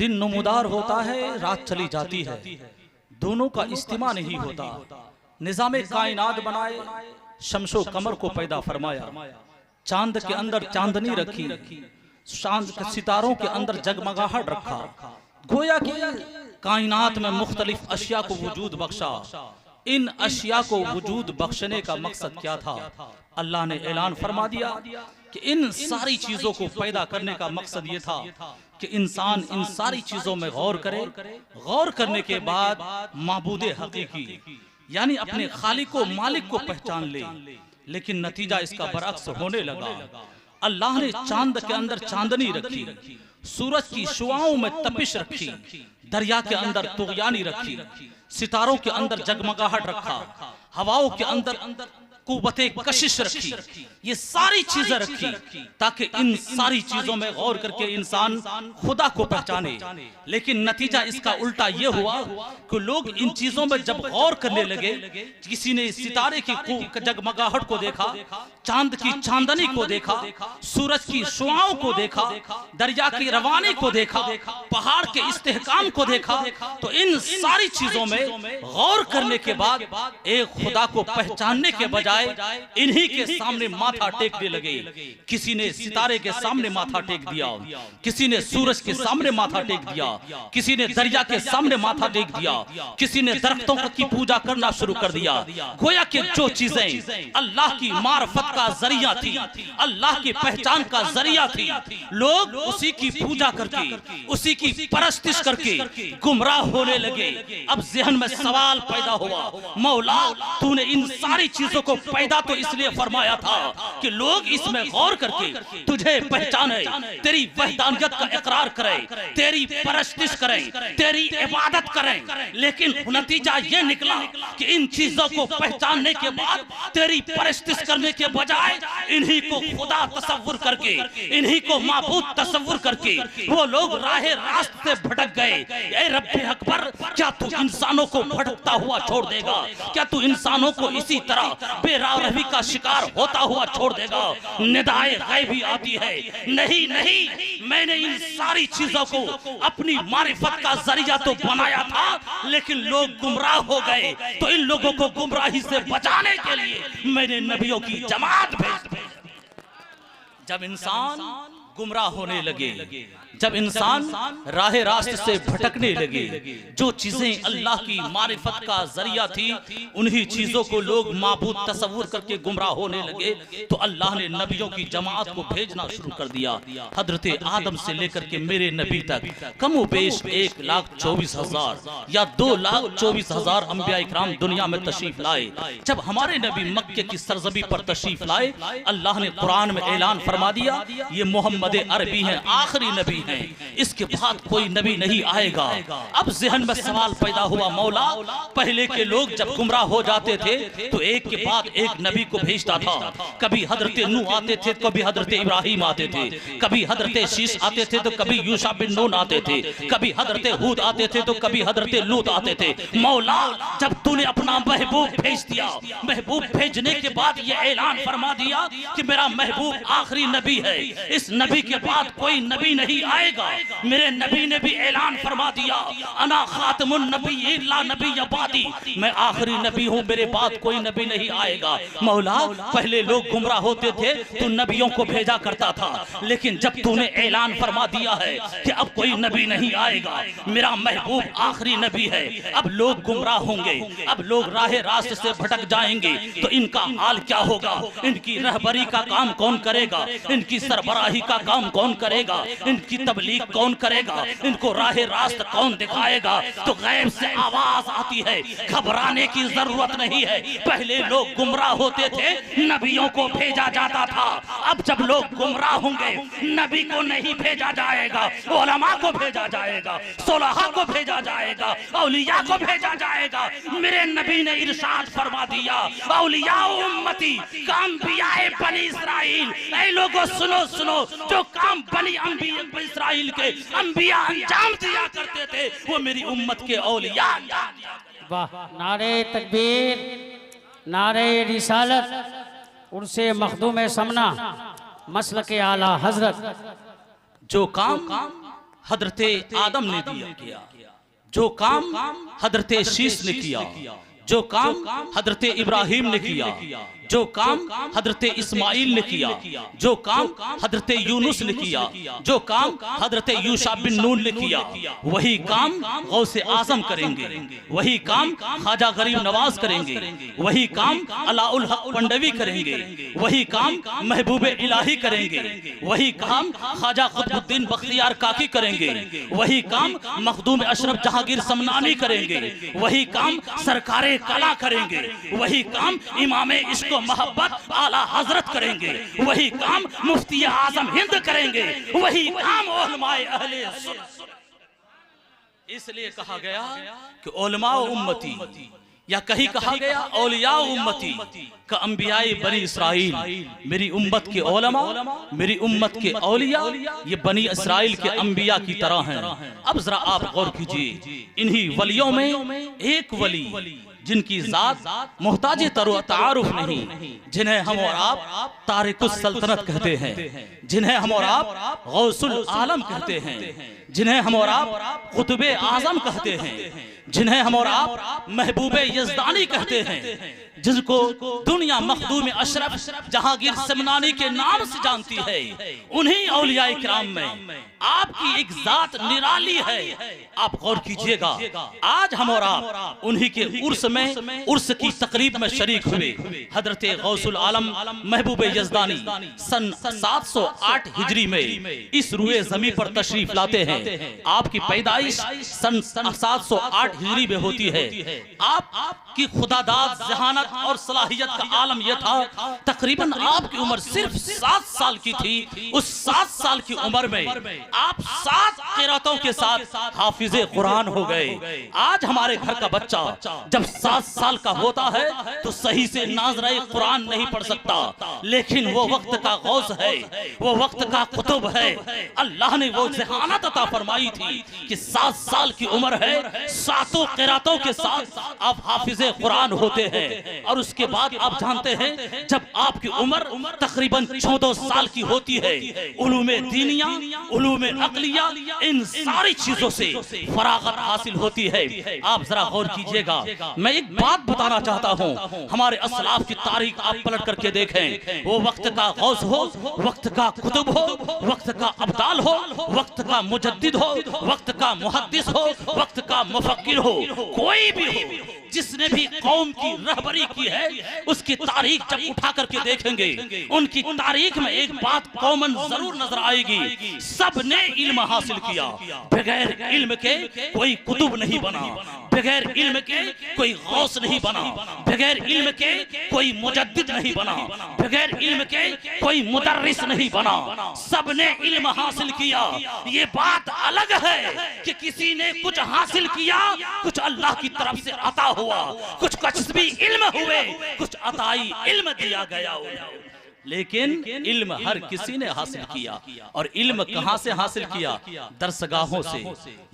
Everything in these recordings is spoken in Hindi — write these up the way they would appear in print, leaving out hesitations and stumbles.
दिन नमूदार होता है, रात चली जाती है, दोनों का इस्तिमा नहीं होता। निज़ामे कायनात बनाए, शमशो कमर को पैदा फरमाया, चांद के अंदर चांदनी रखी, चांद के सितारों के अंदर जगमगाहट रखा। गोया कि कायनात में मुख्तलिफ अशिया को वजूद बख्शा। इन अशिया को वजूद बख्शने का मकसद क्या था? अल्लाह ने ऐलान फरमा दिया कि इन सारी चीजों को पैदा करने का मकसद ये था कि इंसान इन सारी चीजों में गौर करे, गौर करने के बाद माबूद हकीकी यानी अपने खालिक को, मालिक को पहचान ले। लेकिन नतीजा इसका बरअक्स होने लगा। अल्लाह ने चांद के अंदर चांदनी रखी, सूरज की शुआओं में तपिश रखी, दरिया के अंदर तुगयानी रखी, सितारों के अंदर जगमगाहट रखा, हवाओं के अंदर कुव्वते कशिश रखी। ये सारी चीजें रखी ताकि इन सारी चीजों में गौर करके इंसान खुदा को पहचाने। लेकिन नतीजा इसका उल्टा ये हुआ कि लोग इन चीजों में जब गौर करने लगे, किसी ने सितारे की जगमगाहट को देखा, चांद की चांदनी को देखा, सूरज की शुआओं को देखा, दरिया की रवानी को देखा, पहाड़ के इस्तेहकाम को देखा, तो इन सारी चीजों में गौर करने के बाद एक खुदा को पहचानने के बजाय इन्हीं के सामने माथा टेकने लगे। किसी ने सितारे के सामने माथा टेक दिया, किसी ने सूरज के सामने माथा टेक दिया, किसी ने दरिया के सामने माथा टेक दिया, किसी ने दरख्तों की पूजा करना शुरू कर दिया। गोया कि जो चीजें अल्लाह की मार्फत का जरिया थी, अल्लाह की पहचान का जरिया थी, लोग उसी की पूजा करके, उसी की परस्तिश करके गुमराह होने लगे। अब ज़हन में सवाल पैदा हुआ, मौला तूने इन सारी चीजों को पैदा तो इसलिए फरमाया था कि लोग इसमें गौर करके तुझे पहचाने, तेरी वहदानियत का इकरार करें, तेरी परस्तिश करें, तेरी इबादत करें। लेकिन नतीजा ये निकला कि इन चीजों को पहचानने के बाद तेरी परस्तिश करने के बजाय इन्हीं को खुदा तसव्वुर करके, इन्हीं को माबूद तसव्वुर करके वो लोग राहे रास्त से भटक गए। ऐ रब्बे अकबर, क्या तू इंसानों को भटकता हुआ छोड़ देगा? क्या तू इंसानों को इसी तरह बेरारवी का शिकार होता हुआ छोड़ देगा? निदाए गैबी आती है, नहीं नहीं, मैंने इन सारी चीजों को अपनी मारिफत का जरिया तो बनाया था, लेकिन लोग गुमराह हो गए, तो इन लोगों को गुमराही से बचाने के लिए मैंने नबियों की जमात भेज दी। जब इंसान गुमराह होने लगे, जब इंसान राहे रास्ते से भटकने लगे, जो चीजें अल्लाह की मारिफत का जरिया थी उन्हीं चीजों को लोग माबूद तसव्वुर करके गुमराह होने लगे, तो अल्लाह ने नबियों की जमात को भेजना शुरू कर दिया। हजरत आदम से लेकर के मेरे नबी तक कमो बेश 1,24,000 या 2,24,000 अंबिया इकराम दुनिया में तशरीफ लाए। जब हमारे नबी मक्के की सरजमी पर तशरीफ लाए, अल्लाह ने कुरान में ऐलान फरमा दिया ये मोहम्मद अरबी हैं, आखिरी नबी हैं, इसके बाद कोई नबी नहीं आएगा। अब ज़हन में सवाल पैदा हुआ, मौला पहले के लोग जब गुमराह हो जाते थे तो एक के बाद एक नबी को भेजता था। कभी हजरत नूह आते थे, कभी हजरत इब्राहिम आते थे, कभी हजरत शीश आते थे, तो कभी यूशा बिन नून आते थे, कभी हजरत हूद आते थे, तो कभी हजरत लूत आते थे। मौला जब तूने अपना महबूब भेज दिया, महबूब भेजने के बाद ये ऐलान फरमा दिया कि मेरा महबूब आखिरी नबी है, इस नबी के बाद कोई नबी नहीं आएगा। मेरे नबी ने भी ऐलान फरमा दिया अना खातमुन नबी ला नबी बादी, मैं आखिरी नबी हूँ, मेरे बाद कोई नबी नहीं आएगा। मौला पहले लोग गुमराह होते थे तो नबियों को भेजा करता था, लेकिन जब तूने ऐलान फरमा दिया है कि अब कोई नबी नहीं आएगा, मेरा महबूब आखिरी नबी है, अब लोग गुमराह होंगे, अब लोग राहे रास्ते से भटक जाएंगे, तो इनका हाल क्या होगा? इनकी रहबरी का काम कौन करेगा? इनकी सरबराही का काम कौन करेगा? इनकी तबलीग कौन करेगा? इनको राहे रास्त कौन दिखाएगा? तो गैब से आवाज आती है, घबराने की जरूरत नहीं है। पहले लोग गुमराह होते थे, नबियों को भेजा जाता था, अब जब लोग गुमराह होंगे नबी को नहीं भेजा जाएगा, उलमा को भेजा जाएगा, सुलहा को भेजा जाएगा, औलिया को भेजा जाएगा। मेरे नबी ने इरशाद फरमा दिया औलिया उम्मती काम बियाए बनी इस्राइल। ऐ लोगों सुनो सुनो, जो काम बनी इस्राइल के अंबिया अंजाम दिया करते थे वो मेरी उम्मत के औलिया। वाह, नारे तकबीर, नारे रिसालत, उनसे मखदूम समना, मसलक आला हजरत। जो काम हजरते आदम ने किया, जो काम हजरते शीश ने किया, जो काम हजरते इब्राहिम ने किया, जो काम हजरते इस्माइल ने किया, जो काम हजरते यूनुस ने किया, जो काम हजरते यूशा बिन नून ने किया, वही काम गौसे आजम करेंगे, वही काम ख्वाजा गरीब नवाज करेंगे, वही काम अलाउल हक पंडवी करेंगे, वही काम महबूब इलाही करेंगे, वही काम ख्वाजा कुतुबुद्दीन बख्तियार काकी करेंगे, वही काम मखदूम अशरफ जहांगीर समनानी करेंगे, वही काम सरकारे कला करेंगे, वही काम इमाम इश्क मोहब्बत आला हजरत करेंगे, वही काम मुफ्ती आजम हिंद करेंगे, वही काम उलमाए अहले सुन्नत। इसलिए कहा गया कि उलमा उम्मती, या कहीं कहा गया औलिया उम्मती का अंबियाए बनी इसराइल। मेरी उम्मत के उलमा, मेरी उम्मत के औलिया ये बनी इसराइल के अंबिया की तरह हैं। अब जरा आप गौर कीजिए, इन्हीं वलियों में एक वली जिनकी जात मोहताज तारुफ नहीं, जिन्हें हम और आप तारिकुस सल्तनत कहते हैं, जिन्हें हम और आप गौसुल आलम कहते हैं, जिन्हें हम और आप कुतुबे आजम कहते हैं, जिन्हें हम और आप महबूबे यज़दानी कहते हैं, जिनको दुनिया मखदूम अशरफ जहांगीर समनानी के नाम से जानती है, उन्हीं औलिया किराम में आपकी एक जात निराली है। आप गौर कीजिएगा, आज हम और आप उन्हीं के उर्स में, उर्स की तकरीब में शरीक हुए। हजरत गौसुल आलम महबूब यज़दानी सन 708 हिजरी में इस रुए जमीन पर तशरीफ लाते हैं। आपकी पैदाइश सन 708 हिजरी में होती है। आपकी खुदादाद जहानत और सलाहियत का आलम यह था, तकरीबन आपकी उम्र सिर्फ 7 साल की थी। उस 7 साल की उम्र में आप 7 क़िरातों के साथ हाफिज़े कुरान हो गए। आज हमारे घर का बच्चा जब 7 साल का होता है तो सही से नाज़राए कुरान नहीं पढ़ सकता, लेकिन वो वक्त का गौस है, वो वक्त का कुतुब है। अल्लाह ने वो ज़हानत अता फरमाई थी कि 7 साल की उम्र है, 7 क़िरातों के साथ आप हाफिज़े कुरान होते हैं। और उसके बाद आप जानते हैं, जब आपकी उम्र तकरीबन 14 साल की होती है, उलूमे दीनिया, उलूमे अक़लिया, इन सारी चीजों से फरागत हासिल होती है। आप जरा गौर कीजिएगा, मैं एक बात बताना चाहता हूँ, हमारे असलाफ की तारीख आप पलट करके देखें। वो वक्त का गौस हो, वक्त का कुतुब हो, वक्त का अब्दाल हो, वक्त का मुजद्दिद हो, वक्त का मुहद्दिस हो, वक्त का मुफक्किर हो, कोई भी हो, जिसने भी कौम की रहबरी की है, उसकी तारीख जब उठा करके देखेंगे, उनकी तारीख में एक बात कॉमन जरूर नजर आएगी, सबने इल्म हासिल किया। बगैर इल्म के कोई कुतुब नहीं बना, बगैर इल्म के कोई गौस नहीं बना, बगैर इल्म के कोई मुजद्दिद नहीं बना, बगैर इल्म के कोई मुदर्रिस नहीं बना। सबने इल्म हासिल किया। ये बात अलग है कि किसी ने कुछ हासिल किया, कुछ अल्लाह की तरफ से अता हुआ, कुछ कस्बी इल्म हुए, कुछ अताई इल्म दिया गया हुआ। लेकिन इल्म हर किसी ने हासिल किया। और इल्म कहां से हासिल किया? दरसगाहों से,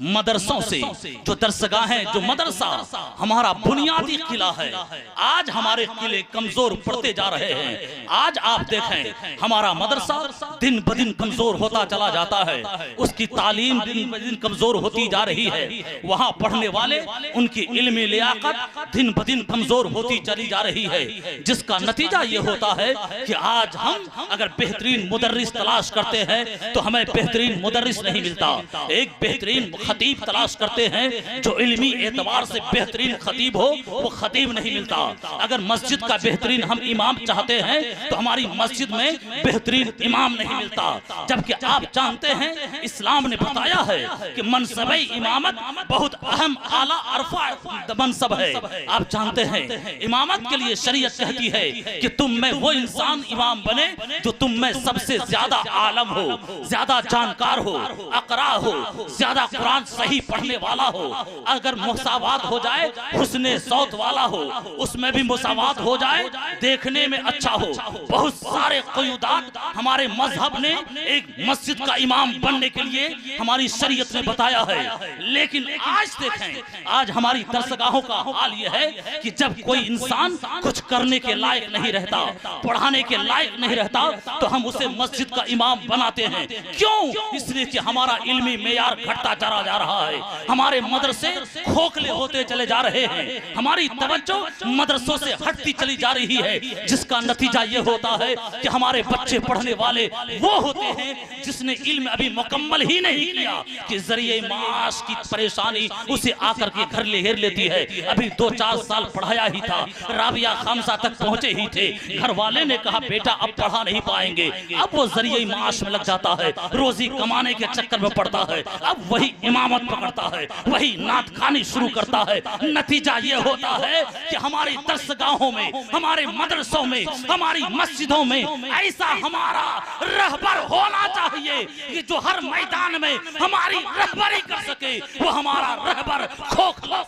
मदरसों से। जो दरसगाहें, जो मदरसा हमारा बुनियादी किला है, आज हमारे किले कमजोर पड़ते जा रहे हैं। आज आप देखें, हमारा मदरसा दिन ब दिन कमजोर होता चला जाता है, उसकी तालीम दिन ब दिन कमजोर होती जा रही है। वहां पढ़ने वाले, उनकी इल्मी लियाकत दिन ब दिन कमजोर होती चली जा रही है, जिसका नतीजा ये होता है कि आज हम अगर बेहतरीन मुदर्रिस तलाश करते हैं तो हमें बेहतरीन मुदर्रिस नहीं मिलता। एक बेहतरीन खतीब तलाश करते हैं, जो इल्मी एतबार से बेहतरीन खतीब हो, वो खतीब नहीं मिलता। अगर मस्जिद का बेहतरीन हम इमाम चाहते हैं तो हमारी मस्जिद में बेहतरीन इमाम नहीं मिलता। जबकि आप जानते हैं, इस्लाम ने बताया है कि मनसबे इमामत बहुत अहम, आला, अरफा मनसब है। आप जानते हैं, इमामत के लिए शरीयत कहती है कि तुम में वो इंसान इमाम बने जो तुम में सबसे ज्यादा आलम हो, ज्यादा जानकार हो, अकरा हो, ज्यादा कुरान सही पढ़ने वाला हो। अगर मुसावात हो जाए, हुस्ने सौत वाला हो, उसमें भी मुसावात हो जाए, देखने में अच्छा हो। बहुत सारे क़ुयूदात हमारे मजहब ने एक मस्जिद का इमाम बनने के लिए हमारी शरीयत ने बताया है। लेकिन आज देखें, आज हमारी दरसगाहों का हाल यह है कि जब कोई इंसान कुछ करने के लायक नहीं रहता, पढ़ाने के लायक लायक नहीं रहता तो हम उसे मस्जिद का इमाम बनाते हैं। क्यों? इसलिए कि हमारा इल्मी मेयार घटता चला जा रहा है, हमारे मदरसे खोखले होते चले जा रहे हैं, हमारी तवज्जो मदरसों से हटती चली जा रही है, जिसका नतीजा ये होता है कि हमारे बच्चे पढ़ने वाले वो होते हैं जिसने इल्म अभी मुकम्मल ही नहीं किया कि जरिए माश की परेशानी उसे आकर के घर ले घेर लेती है। अभी 2-4 साल पढ़ाया ही था, राबिया खामसा तक पहुंचे ही थे, घर वाले ने कहा बेटा अब पढ़ा नहीं पाएंगे, अब वो जरिए माश में लग जाता है, रोजी कमाने के चक्कर में पड़ता है, अब वही इमामत पकड़ता है, वही नात खानी शुरू करता है। नतीजा ये होता है कि हमारी दरसगाहों में, हमारे मदरसों में, हमारी मस्जिदों में ऐसा हमारा रहबर होना चाहिए कि जो हर मैदान में हमारी रहबरी कर सके, वो हमारा रहबर खोखला।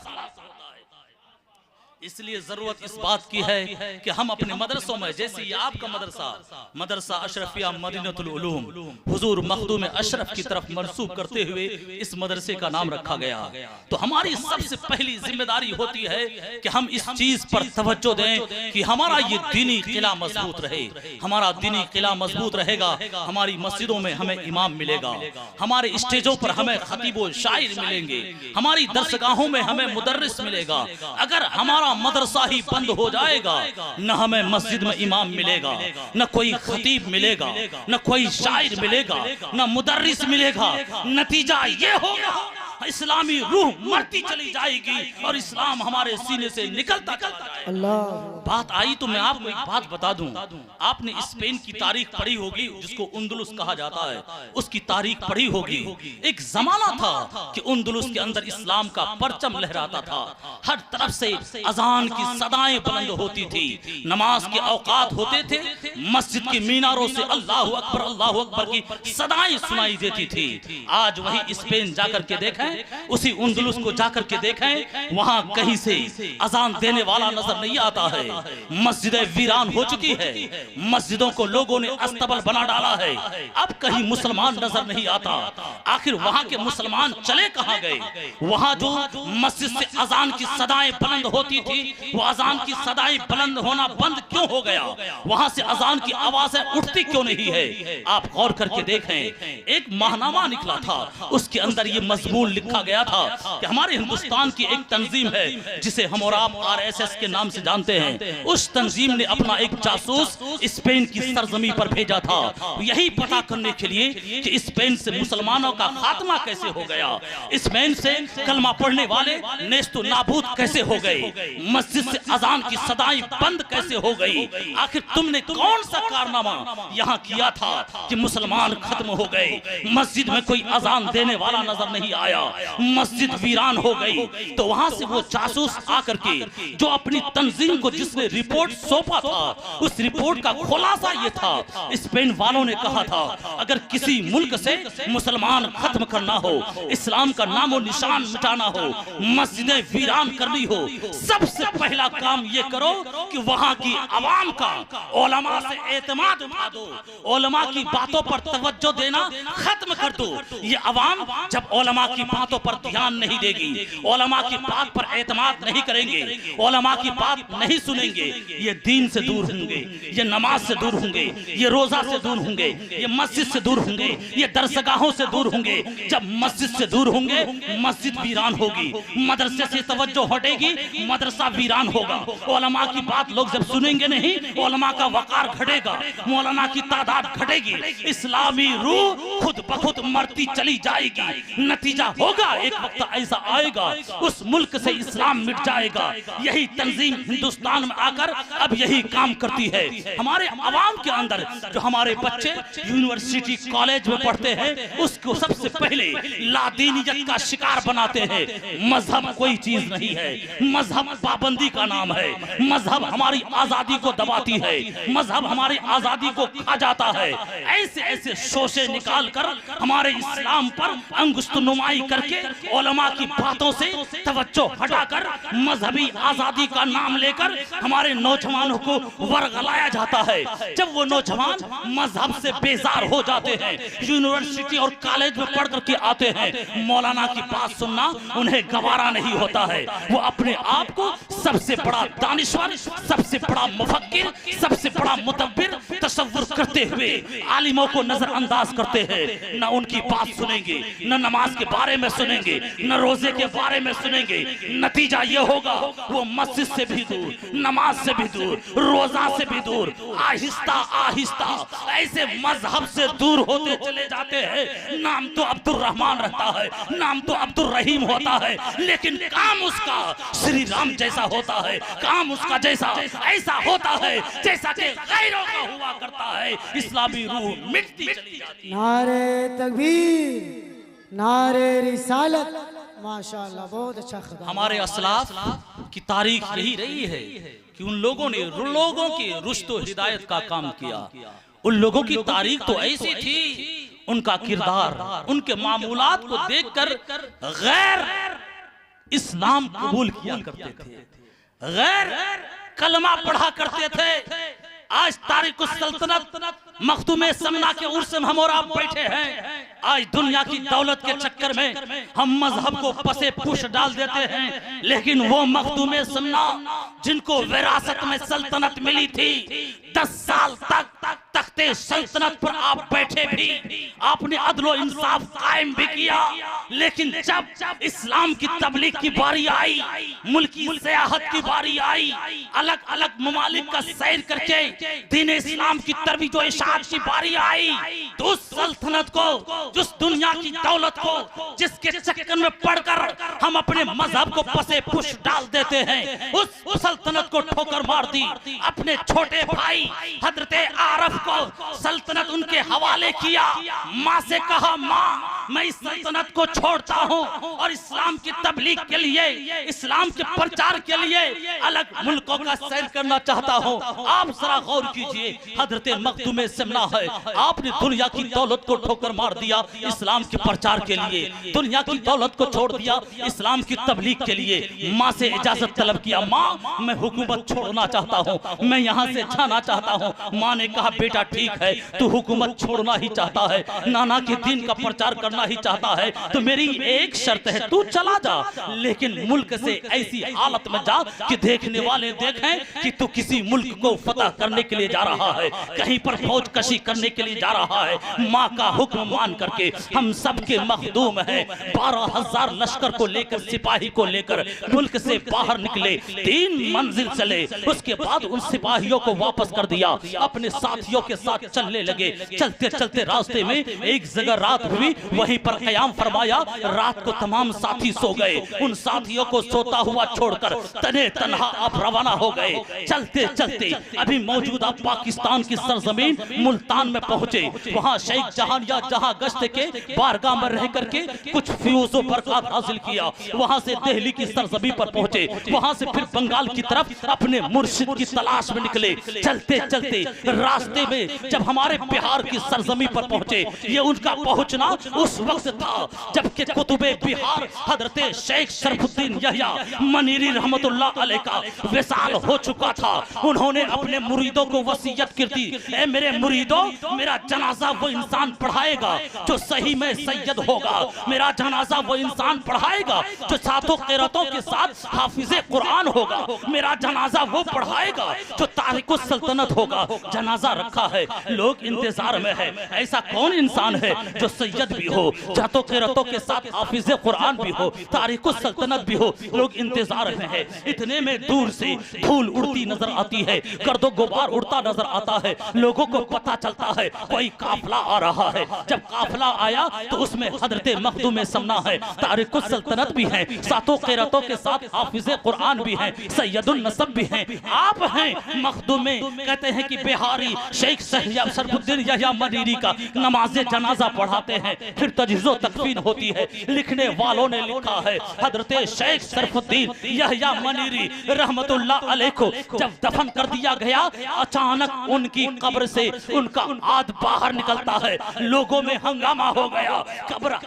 इसलिए जरूरत इस बात की है कि हम अपने मदरसों में, जैसे ये आपका मदरसा अशरफिया मदीनतुल उलूम हुजूर मखदूम अशरफ की तरफ मंसूब करते हुए इस मदरसे का नाम रखा गया, तो हमारी सबसे पहली जिम्मेदारी होती है कि हम इस चीज पर तवज्जो दें कि हमारा ये दीनी किला मजबूत रहे। हमारा दीनी किला मजबूत रहेगा, हमारी मस्जिदों में हमें इमाम मिलेगा, हमारे स्टेजों पर हमें खतीब व शायर मिलेंगे, हमारी दरसगाहों में हमें मुदर्रिस मिलेगा। अगर हमारा मदरसा ही बंद हो जाएगा, न हमें मस्जिद में इमाम मिलेगा, न कोई खतीब मिलेगा, न कोई शायर मिलेगा, न मुदर्रिस मिलेगा। नतीजा ये होगा इस्लामी रूह मरती चली जाएगी और इस्लाम हमारे सीने से निकलता चला जाएगा। अल्लाह। बात आई तो मैं आपको एक बात बता दूं, आपने स्पेन की तारीख पढ़ी होगी जिसको उंदुलुस कहा जाता है, उसकी तारीख पढ़ी होगी। एक जमाना था कि उंदुलुस के अंदर इस्लाम का परचम लहराता था, हर तरफ से अजान की सदाएं बुलंद होती थी, नमाज के औकात होते थे, मस्जिद के मीनारों से अल्लाहु अकबर की सदाएं सुनाई देती थी। आज वही स्पेन जाकर के देखें, उसी उंदुलुस को जाकर के देखें, वहां कहीं से अजान देने वाला नजर नहीं आता है। मस्जिदें वीरान हो चुकी है, मस्जिदों को लोगों ने अस्तबल बना डाला है, अब कहीं मुसलमान नजर नहीं आता। आखिर वहां के मुसलमान चले कहां गए? वहां जो मस्जिद से अजान की सदाएं बुलंद होती थी, वो अजान की सदाएं बुलंद होना बंद क्यों हो गया? वहां से अजान की आवाजें उठती क्यों नहीं है? आप गौर करके देखें, एक माहनामा निकला था, उसके अंदर ये मजमून लिखा गया था कि हमारे हिंदुस्तान की एक तंजीम है जिसे हम और आप आरएसएस के नाम से जानते हैं, उस तंजीम ने अपना एक जासूस स्पेन की सरजमी पर भेजा था, यही पता करने के लिए कि स्पेन से मुसलमानों का खात्मा कैसे हो गया, स्पेन से कलमा पढ़ने वाले नेस्तो नाबूद कैसे हो गए, मस्जिद से अजान की सदाएं बंद कैसे हो गई। आखिर तुमने कौन सा कारनामा यहाँ किया था कि मुसलमान खत्म हो गए, मस्जिद में कोई अजान देने वाला नजर नहीं आया, मस्जिद वीरान हो गई। तो वहां से वो जासूस आकर के जो अपनी तंजीम को जिसने रिपोर्ट सौंपा था, उस रिपोर्ट का खुलासा ये था, स्पेन वालों ने कहा था अगर किसी मुल्क से मुसलमान खत्म करना हो, इस्लाम का नामो निशान मिटाना हो, मस्जिदें वीरान करनी हो, सबसे पहला काम ये करो कि वहां की आवाम का उलमा से एतमाद उठा दो, उलमा की बातों पर तवज्जो देना खत्म कर दो। ये आवाम जब उलमा की बातों पर ध्यान नहीं देगी, उलमा की बात पर एतमाद नहीं करेंगे, उलमा की बात नहीं सुनेंगे, ये दीन से दूर होंगे, ये नमाज से दूर होंगे, ये रोजा से दूर होंगे, ये मस्जिद से दूर होंगे, ये दरसगाहों से दूर होंगे। जब मस्जिद से दूर होंगे, मस्जिद वीरान होगी, मदरसे से तवज्जो हटेगी, मदरसा वीरान होगा। उलमा की बात लोग जब सुनेंगे नहीं, उलमा का वकार घटेगा, मौलाना की तादाद घटेगी, इस्लामी रूह खुद ब खुद मरती चली जाएगी। नतीजा होगा एक वक्त ऐसा आएगा उस मुल्क से इस्लाम मिट जाएगा। यही तंजीम हिंदुस्तान में आकर अब यही काम करती है। हमारे अवाम के अंदर जो हमारे बच्चे यूनिवर्सिटी कॉलेज में पढ़ते हैं, उसको सबसे पहले लादीनियत का शिकार बनाते हैं। मजहब कोई चीज नहीं है, मजहब पाबंदी का नाम है, मजहब हमारी आजादी को दबाती है, मजहब हमारी आजादी को खा जाता है। ऐसे ऐसे शोशे निकाल कर हमारे इस्लाम पर अंगुष्ठ नुमाई करके उलमा की बातों से तवज्जो हटाकर मजहबी आजादी का नाम लेकर हमारे नौजवानों को वर्गलाया जाता है। जब वो नौजवान मजहब से बेजार हो जाते हैं, यूनिवर्सिटी और कॉलेज में पढ़ करके आते हैं, मौलाना की बात सुनना उन्हें गवारा नहीं होता है। वो अपने आप को सबसे बड़ा दानिश्वर, सबसे बड़ा मुफक्किर, सबसे बड़ा मुदब्बिर तसव्वुर करते हुए आलिमों को नजरअंदाज करते हैं। न उनकी बात सुनेंगे, न नमाज के बारे में सुनेंगे, न रोजे के बारे में सुनेंगे। नतीजा ये होगा वो मस्जिद से भी दूर, नमाज से भी दूर, रोजा से भी दूर, आहिस्ता आहिस्ता ऐसे मजहब से दूर होते चले जाते हैं। नाम तो अब्दुल रहमान रहता है, नाम तो अब्दुल रहीम होता है, लेकिन काम उसका श्री राम जैसा होता है, काम उसका जैसा ऐसा होता है जैसा कि गैरों का हुआ करता है। इस्लामी रूह मिटती चली जाती है। नारे तकबीर, नारे रिसालत, माशाअल्लाह, बहुत अच्छा खिताब। हमारे असलाफ की तारीख यही रही है कि उन लोगों ने लोगों की रुश्त व हिदायत का काम किया। उन लोगों की तारीख तो ऐसी थी, उनका किरदार, उनके मामूलात को देखकर गैर इस्लाम कबूल किया करते थे, गैर कलमा पढ़ा करते थे। आज तारीख सल्तनत मखदूमे समना के उर्स में हम और आप बैठे हैं। आज दुनिया की दौलत के चक्कर में हम मजहब को पसे पुश डाल देते हैं, लेकिन वो मखदूमे समना जिनको विरासत में सल्तनत मिली थी, 10 साल तक तख्ते सल्तनत पर आप बैठे भी, आपने अदलो इंसाफ कायम भी किया, लेकिन जब इस्लाम की तबलीग की बारी आई, मुल्की सियाहत की बारी आई, अलग अलग ममालिक का सैर करके दीन इस्लाम की तरबियत व इशाअत की बारी आई, तो उस सल्तनत को, जिस दुनिया की दौलत को, जिसके चक्कर में पड़कर हम अपने मजहब को पसे पुश डाल देते हैं, उस सल्तनत को ठोकर मार दी। अपने छोटे भाई हजरत आरफ को सल्तनत उनके हवाले किया। माँ से कहा, माँ मैं इस सल्तनत को छोड़ता हूँ और इस्लाम की तबलीग के लिए, इस्लाम के प्रचार के लिए अलग मुल्कों का सैर करना चाहता हूँ। आप जरा गौर कीजिए, हजरत मखदूमे सिमना है, आपने दुनिया की दौलत को ठोकर मार दिया इस्लाम के प्रचार के लिए, दुनिया की दौलत को छोड़ दिया इस्लाम की तबलीग के लिए। माँ से इजाजत तलब किया, माँ मैं हुकूमत छोड़ना चाहता हूँ, मैं यहाँ से जाना चाहता हूँ। माँ ने कहा, बेटा ठीक है, तू हुकूमत छोड़ना ही चाहता है, नाना के दीन का प्रचार करना ही चाहता है, तो मेरी एक शर्त है, तू चला जा, लेकिन मुल्क से ऐसी हालत में जा कि देखने वाले देखें कि तू किसी मुल्क को फतह करने के लिए जा रहा है, कहीं पर फौज कशी करने के लिए जा रहा है। माँ का हुक्म मान करके हम सबके मखदूम हैं, 12,000 लश्कर को लेकर, सिपाही को लेकर मुल्क से बाहर निकले, 3 मंजिल चले, उसके बाद उन सिपाहियों को वापस कर दिया, अपने साथियों के साथ चलने लगे। चलते चलते रास्ते में एक जगह रात हुई, वहीं पर क़याम फरमाया। रात को तमाम साथी सो गए, उन साथियों को सोता हुआ छोड़कर तने तन्हा आप रवाना हो गए। चलते चलते अभी मौजूदा पाकिस्तान की सरजमीन मुल्तान में पहुंचे। वहां शेख जहां या जहां गश्त के बारगाह में रह करके कुछ फ्यूज़ों बरकत हासिल किया। वहां से दिल्ली की सरजमीन पर पहुंचे, वहां से फिर बंगाल की तरफ अपने मुर्शिद की तलाश में निकले। चलते चलते रास्ते में जब हमारे बिहार की सरजमीन पर पहुंचे, ये उनका पहुंचना उस वक्त था जबकि कुतुबे बिहार हजरत शेख शरफुद्दीन यहिया मनीरी रहमतुल्लाह अलैह का विसाल हो चुका था। उन्होंने अपने मुरीदों को वसीयत कर दी, ए मेरे मुरीदों, मेरा जनाजा वो इंसान पढ़ाएगा जो सही में सैयद होगा, मेरा जनाजा वो इंसान पढ़ाएगा जो सातों क़िरातों के साथ हाफिज़े कुरान होगा, मेरा जनाजा वो पढ़ाएगा जो तारिकुस सल्तनत होगा। जनाजा रखा है, लोग इंतजार में है, ऐसा कौन इंसान है जो सैयद भी हो, सातों क़िरातों के साथ हाफिज़े कुरान भी हो, तारिकुस सल्तनत भी हो, लोग इंतजार में है। इतने में दूर से धूल उड़ती नजर आती है, गर्दो गुबार उड़ता नजर आता है, लोगों को पता चलता है कोई काफिला आ रहा है। जब काफिला आया तो उसमें हजरत मखदूमे समना है, तारिकुस सल्तनत भी है, सातों क़िरातों के साथ हाफिज़े कुरान भी है, सैयदुन नसब भी है, आप हैं मखदूमे। कहते हैं कि बिहारी शेख शरफुद्दीन यहिया मनीरी का नमाज जनाजा पढ़ाते हैं, फिर फिर तजहीज़ो तकफीन होती है। लिखने वालों ने लिखा है हजरत शेख सरफुद्दीन यहया मनीरी रहमतुल्लाह अलैह को जब दफन कर दिया गया, अचानक उनकी कब्र से उनका हाथ बाहर निकलता है। लोगों में हंगामा हो गया, कब्र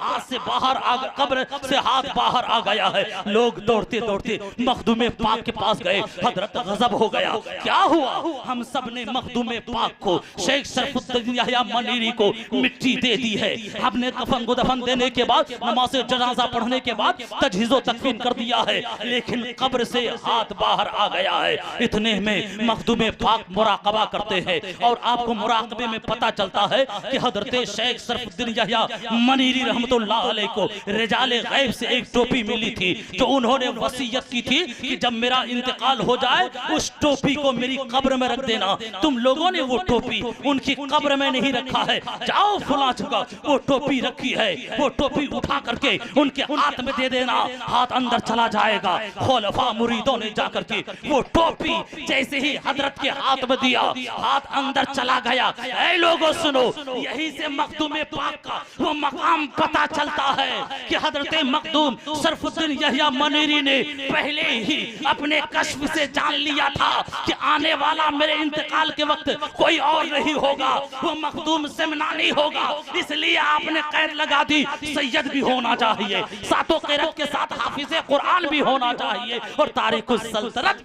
से हाथ बाहर आ गया है। लोग दौड़ते दौड़ते मखदूम पाक के पास गए। हजरत गजब हो गया, क्या हुआ? हम सब ने मखदूम पाक को शेख सरफुद्दीन यहया मनीरी को मिट्टी दे दी है। हमने कफन को दफन देने के बाद नमाज जनाजा पढ़ने के बाद तजहीज़ो तकफीन कर दिया है, लेकिन कब्र से हाथ बाहर आ गया है। इतने में मखदूम पाक मुराकबा करते हैं और आपको मुराकबे में पता चलता है कि हजरत शेख सरफुद्दीन यहया मनीरी रहमतुल्लाह अलैह को रिजाले गैब से एक टोपी मिली थी, जो उन्होंने वसीयत की थी कि जब मेरा इंतकाल हो जाए उस टोपी को मेरी कब्र में रख देना। तुम लोगों ने वो टोपी उनकी कब्र में नहीं रखा है, जाओ फलां जगह वो टोपी रखी है, वो टोपी उठा करके उनके हाथ में दे देना, हाथ अंदर चला जाएगा। खुलफा मुरीदों ने जाकर के वो टोपी जैसे ही हजरत के हाथ में दिया, हाथ अंदर चला गया। ऐ लोगों सुनो, यही से मखदूम पाक का वो मकाम पता चलता है कि हजरत मखदूम सरफुद्दीन यहया मनीरी ने पहले ही अपने कश्फ से जान लिया था कि आने वाला मेरे इंतकाल के वक्त कोई और नहीं होगा, वो मखदूम सिमनानी होगा। इसलिए आपने कैद लगा दी, सैयद भी होना चाहिए, सातों क़िरात के साथ हाफिज़े कुरान भी होना चाहिए और तारिकुस सल्तनत।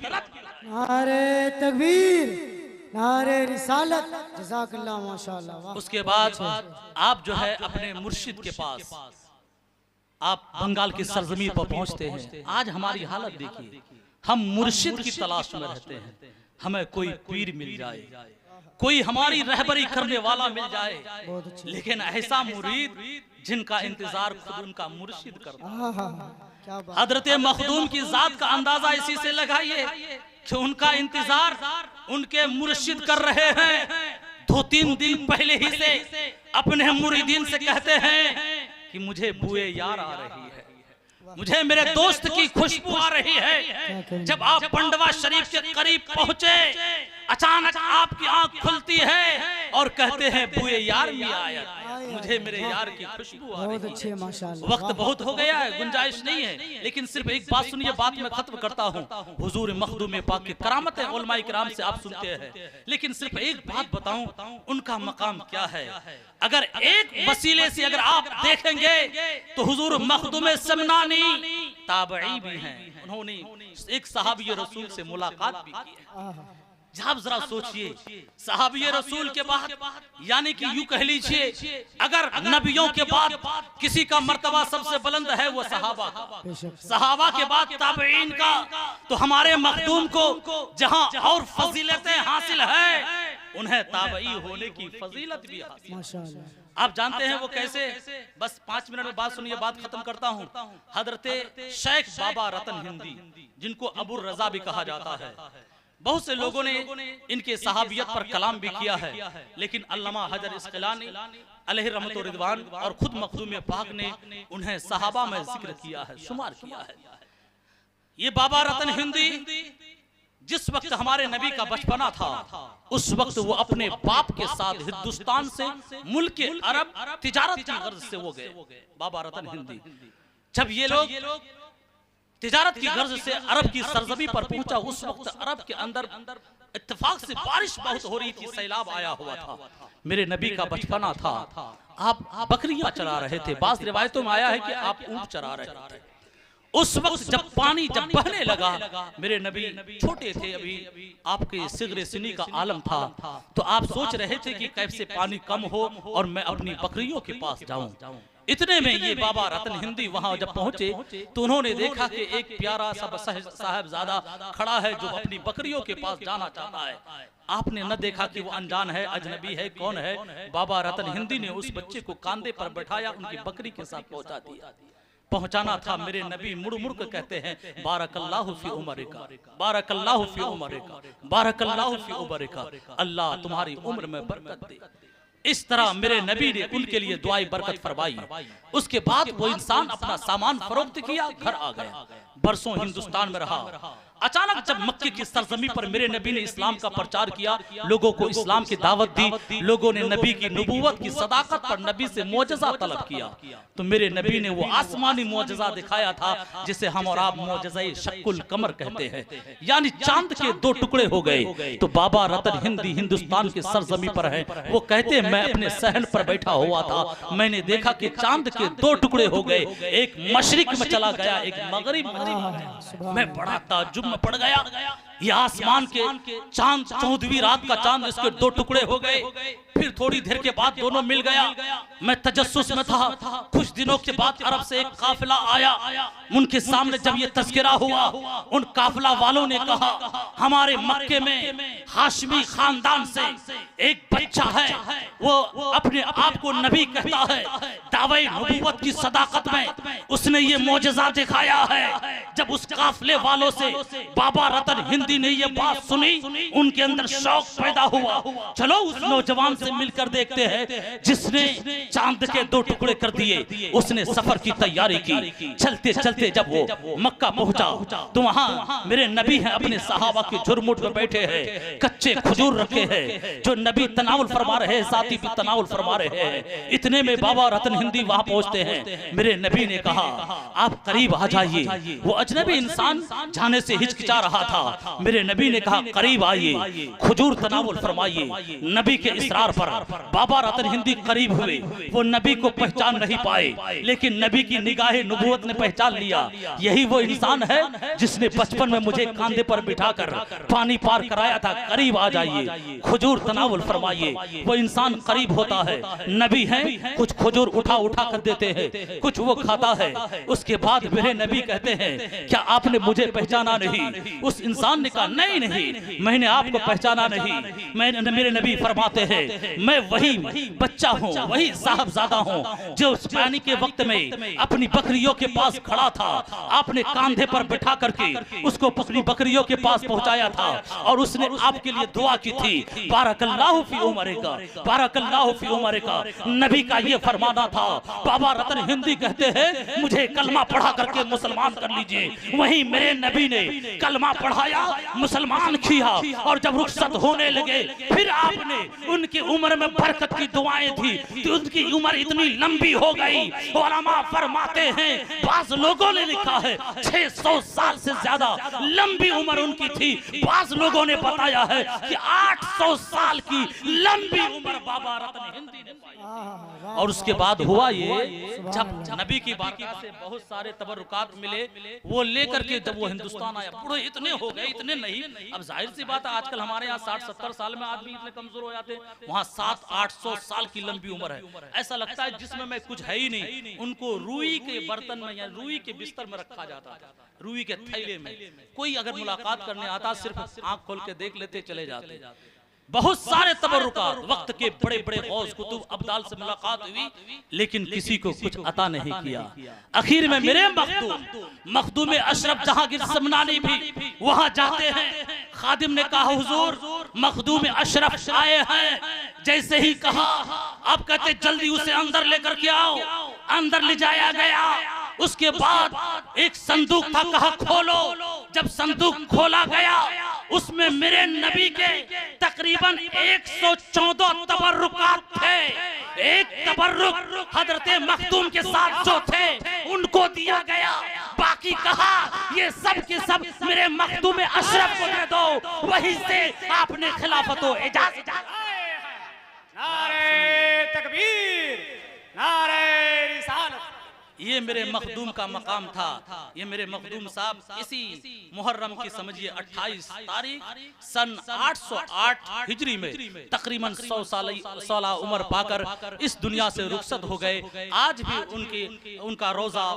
नारे तकबीर, नारे रिसालत, जज़ाकल्लाह माशाअल्लाह। वाह। उसके बाद आप जो है अपने मुर्शिद के पास आप बंगाल की सरजमी पर पहुंचते हैं। आज हमारी हालत देखिए, हम मुर्शिद की तलाश में रहते हैं। हमें कोई पीर मिल जाए, कोई हमारी रहबरी करने वाला मिल जाए, लेकिन ऐसा मुरीद जिनका इंतजार खुद उनका मुर्शिद करता है। हजरत मखदूम की जात का अंदाजा इसी से लगाइए कि उनका इंतजार उनके मुर्शिद कर रहे हैं। 2-3 दिन पहले ही से अपने मुरीदीन से कहते हैं कि मुझे बुए यार आ रही है, मुझे मेरे दोस्त की खुशबू आ रही है। जब आप पंडवा शरीफ के करीब पहुंचे, अचानक आपकी आंख खुलती है और कहते हैं बुए यार में आया, मुझे मेरे यार की खुशबू आ रही है। बहुत अच्छे माशाअल्लाह। वक्त बहुत हो गया है, गुंजाइश नहीं है, लेकिन सिर्फ एक बात सुनिए, बात मैं खत्म करता हूँ। हुजूर मखदूम पाक की करामत है, उलमाए किराम से आप सुनते हैं, लेकिन सिर्फ एक बात बताऊं, उनका मकाम क्या है। अगर एक वसीले से अगर आप देखेंगे तो हुजूर मखदूम सिमनानी ताबई भी हैं, उन्होंने एक सहाबी रसूल से मुलाकात भी की है। आप जरा सोचिए, सहाबी रसूल के बाद, यानी कि यूं कह लीजिए, अगर नबियों के बाद किसी का मर्तबा सबसे बुलंद है वो सहाबा का, सहाबा के बाद ताबईन का, तो हमारे मखदूम को जहां और फजीलतें हासिल है, उन्हें ताबई होने की फजीलत भी हासिल माशाअल्लाह। आप जानते हैं वो कैसे? बस 5 मिनट में बात सुनिए, बात खत्म करता हूँ। हजरत शेख बाबा रतन हिंदी, जिनको अबू रजा भी कहा जाता है, बहुत से लोगों ने इनके सहाबियत पर कलाम भी किया है, लेकिन अल्लामा हजर इस्क़लानी अलैहि रहमत व रिदवान और खुद मखदूम पाक ने उन्हें सहाबा में जिक्र किया है, शुमार किया है। ये बाबा रतन हिंदी जिस वक्त हमारे नबी का बचपना था, उस वक्त वो अपने बाप के साथ हिंदुस्तान से मुल्क अरब तिजारत की गर्ज से वो गए। बाबा रतन हिंदी जब ये लोग तिजारत की गर्ज से अरब की सरजमी पर पहुंचा, उस वक्त अरब के अंदर इत्तेफाक से बारिश बहुत हो रही थी, सैलाब आया हुआ था। मेरे नबी का बचपना था, आप बकरियां चरा रहे थे, बाज़ रिवायतों में आया है कि आप ऊंट चरा रहे थे। उस वक्त जब पानी जब बहने लगा, मेरे नबी छोटे थे, अभी आपके सिगरे सिनी का आलम था, तो आप सोच रहे थे कि कैसे पानी कम हो और मैं अपनी बकरियों के पास जाऊं। इतने में ये बाबा रतन हिंदी वहां जब पहुंचे तो उन्होंने देखा कि एक प्यारा सा साहबजादा खड़ा है जो अपनी बकरियों के पास जाना चाहता है। आपने न देखा कि वो अनजान है, अजनबी है, कौन है। बाबा रतन हिंदी ने उस बच्चे को कांधे पर बैठाया, उनकी बकरी के साथ पहुंचा दिया। पहुंचाना था, मेरे नबी मुड़ मुड़ कर कहते हैं बारकल्लाहु फी उमरिका, बारकल्लाहु फी उमरिका, बारकल्लाहु फी उमरिका, अल्लाह तुम्हारी उम्र में बरकत दे। इस तरह मेरे नबी ने उनके लिए दुआई बरकत फरमाई। उसके बाद वो इंसान अपना सामान फरोख्त किया, घर आ गया, बरसों हिंदुस्तान में रहा। अचानक जब मक्के की सरजमी पर मेरे नबी ने इस्लाम का प्रचार किया, लोगों को इस्लाम की दावत दी, लोगों ने नबी की नबूवत की सदाकत पर नबी से मौजज़ा तलब किया, तो मेरे नबी ने वो आसमानी मौजज़ा दिखाया था जिसे हम और आप मौजज़ाए शक्कुल कमर कहते हैं, यानी चांद के दो टुकड़े हो गए। तो बाबा रतन हिंदी हिंदुस्तान के सरजमी पर है, वो कहते हैं मैं अपने सहन पर बैठा हुआ था, मैंने देखा कि चांद के दो टुकड़े हो गए, एक मशरिक में चला गया, एक मगरिब में। मैं बड़ा ताज्जुब में पड़ गया, ये आसमान के चांद 14वीं रात का चांद इसके दो टुकड़े हो गए। फिर थोड़ी देर के बाद दोनों मिल गया। मैं तजस्सुस में था। कुछ दिनों के बाद अरब से एक काफिला आया, उनके सामने जब ये तज़किरा हुआ, उन काफिला वालों ने कहा हमारे मक्के में हाशमी खानदान से एक बच्चा है, वो अपने आप को नबी कहता है, दावे नबूवत की सदाकत में उसने ये मौजज़ा दिखाया है। जब उस काफिले वालों से बाबा रतन हिंदी ने ये बात सुनी, उनके अंदर शौक पैदा हुआ, चलो उस नौजवान से मिलकर देखते हैं जिसने चांद के दो टुकड़े कर दिए। उसने सफर की तैयारी की। चलते चलते जब वो मक्का पहुंचा तो वहां मेरे नबी हैं, अपने सहाबा के झुरमुट में बैठे हैं, कच्चे खजूर रखे हैं जो नबी तनावुल फरमा रहे हैं, साथी भी तनावुल फरमा रहे हैं। इतने में बाबा रतन हिंदी वहां पहुंचते हैं। मेरे नबी ने कहा आप करीब आ जाइए। वो अजनबी इंसान जाने से हिचकिचा रहा था। मेरे नबी ने कहा करीब आइए, खजूर तनावुल फरमाइए। नबी के इसरार पर बाबा रतन हिंदी करीब हुए। वो नबी को पहचान नहीं पाए, लेकिन नबी की निगाहे नबूवत ने पहचान लिया, यही वो इंसान है जिसने बचपन में मुझे कांधे पर बिठाकर पानी पार कराया था। करीब आ जाइए, खजूर तनावुल फरमाइए। वो इंसान करीब होता है, नबी है, कुछ खजूर उठा उठा कर देते हैं, कुछ वो खाता है। उसके बाद मेरे नबी कहते हैं क्या आपने मुझे पहचाना नहीं? उस इंसान ने कहा नहीं नहीं, मैंने आपको पहचाना नहीं। मेरे नबी फरमाते हैं मैं वही बच्चा हूँ, वही साहबजादा हूँ जो उस पानी के वक्त में अपनी बकरियों के पास खड़ा था। आपने कांधे पर बैठा करके उसको अपनी बकरियों के पास पहुंचाया था और उसने आपके लिए दुआ की थी, बारकल्लाहु फी उमरिका, बारकल्लाहु फी उमरिका। नबी का ये फरमाना था। बाबा रतन हिंदी कहते हैं मुझे कलमा पढ़ा करके मुसलमान कर लीजिए। वहीं मेरे नबी ने कलमा पढ़ाया, मुसलमान किया, और जब रुखसत होने लगे फिर आपने उनकी उम्र में बरकत की दुआएं थी तो उनकी उम्र इतनी लंबी हो गई। उलमा फरमाते हैं, बाज लोगों ने लिखा है 600 साल से ज्यादा लंबी उम्र उनकी थी। बाज लोगों ने बताया है कि 800 साल की लंबी उम्र बाबा रतन हिंदी ने पाई। और उसके बाद हुआ ये, जब नबी की बारगाह से बहुत सारे तबरुकात मिले, वो लेकर के जब वो हिंदुस्तान आया, बूढ़े इतने हो गए, इतने नहीं। अब जाहिर सी बात है आजकल हमारे यहाँ 60-70 साल में आदमी इतने कमजोर हो जाते हैं, वहाँ 700-800 साल की लंबी उम्र है। ऐसा लगता है जिसमें मैं कुछ है ही नहीं। उनको रूई के बर्तन में या रूई के बिस्तर में रखा जाता था, रूई के थैले में। कोई अगर मुलाकात करने आता सिर्फ आंख खोल के देख लेते, चले जाते। बहुत सारे तबरुकात, वक्त के बड़े बड़े गौस कुतुब अब्दाल से मुलाकात हुई, लेकिन किसी को कुछ अता नहीं किया। आखिर में मेरे मखदूम अशरफ जहांगीर समनानी भी वहां जाते हैं। खादिम ने कहा हुजूर मखदूम अशरफ आए हैं। जैसे ही कहा आप कहते जल्दी उसे अंदर लेकर के आओ। अंदर ले जाया गया। उसके बाद एक संदूक था, कहा खोलो। जब संदूक खोला गया उसमें मेरे नबी के तकरीबन 114 तबर्रुकात थे। एक तबर्रुक हजरत मखदूम के साथ जो थे उनको दिया गया, बाकी कहा ये सब के सब मेरे मखदूम अशरफ को दे दो। वहीं से आपने खिलाफत व इजाजत। नारे तकबीर, नारे रिसालत। ये मेरे मखदूम का मकाम था। ये मेरे मखदूम साहब इसी मुहर्रम की समझिए 28 तारीख सन 808 हिजरी में तकरीबन 100 साल उम्र पाकर इस दुनिया से रुखसत हो गए। आज भी उनका रोजा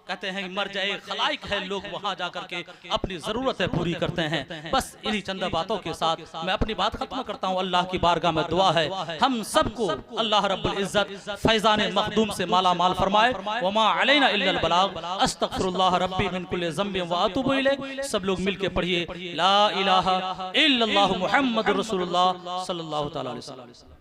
कहते हैं मर जाए खलाइक है, लोग वहां जाकर के अपनी जरूरतें पूरी करते हैं। बस इन्हीं चंद बातों के साथ मैं अपनी बात खत्म करता हूँ। अल्लाह की बारगाह में दुआ है हम सबको अल्लाह रब्बुल इज्जत फैजान मखदूम से माला माल फरमाए। वमा अलैना इल्लल बलाग। अस्तगफिरुल्लाह रब्बी मिन कुल्लि ज़ंबिन व अतूबु इलैह। सब लोग मिलके पढ़िए ला इलाहा इल्लल्लाहु मुहम्मदुर रसूलुल्लाह सल्लल्लाहु तआला अलैहि वसल्लम।